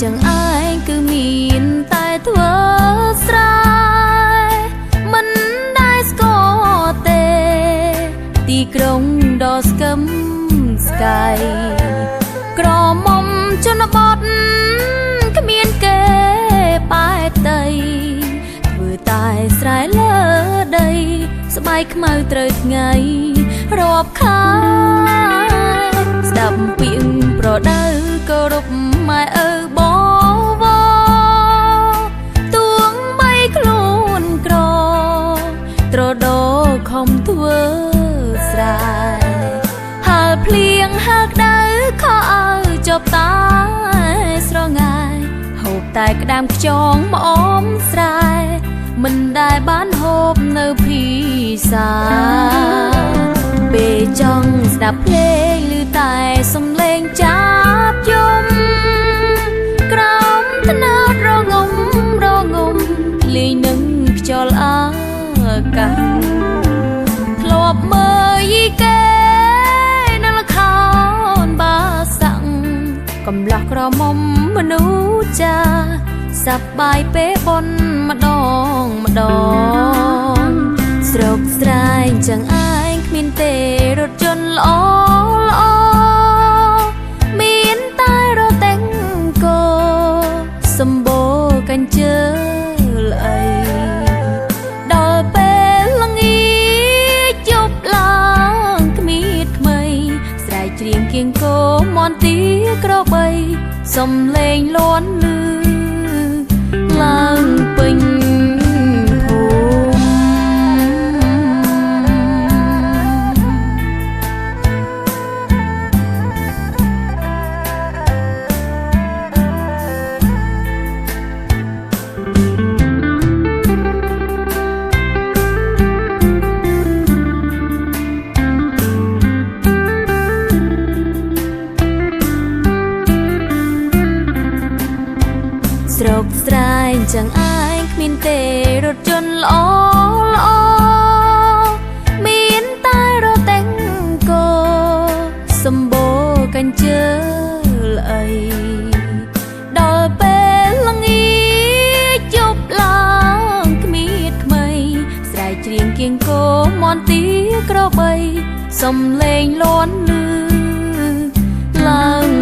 ចឹងឯងគឺមានតែធ្វើស្រែមិនដែលស្គាល់ទេទីក្រុងដ៏ស្កឹមស្កាយក្រមុំជនបទគ្មានគេប៉ែតីធ្វើតែស្រែលើដីស្បែកខ្មៅត្រូវថ្ងៃរាប់ខាស្ដាប់ពាក្យប្រដៅគោរពម៉ែឪបងវទួងបីខ្លួនក្រត្រដោខំធ្វើស្រែហាលភ្លៀងហាលក្តៅខោឲ្យចប់តាស្រងាយហូបតែក្តាមខ្យងម្អមស្រែមិនដែលបានហូបនៅភាសាពេលចង់ស្ដាប់ភ្លេងឮតែសំឡេងចាប់យំក្រោមត្នោតរងំលេងនឹងខ្យល់អាកាសធ្លាប់មើលយីកេនៅល្ខោនបាសាំងកំឡោះក្រមុំមនុស្សចាសប្បាយពេលបនម្ដងស្រុកស្រែងចឹងឯងគ្មានទេរថយន្តល្អមានតែរទេងគោសម្បូរកញ្ជើអីដល់ពេលល្ងាចយប់ឡើងគ្មានថ្មីស្រែកច្រៀងគៀងគោមន់ទីក្របីសំឡេងលាន់លឺឡើងពេញភូស្រុកស្រែងចឹងឯងគ្មានទេរថយន្តល្អមានតែរទេងគោសម្បូរកញ្ជើអីដល់ពេលល្ងាចយប់ឡើងគ្មានថ្មីស្រែកច្រៀងគៀងគោមន់ទីក្របីសំឡេងលាន់លឺឡើង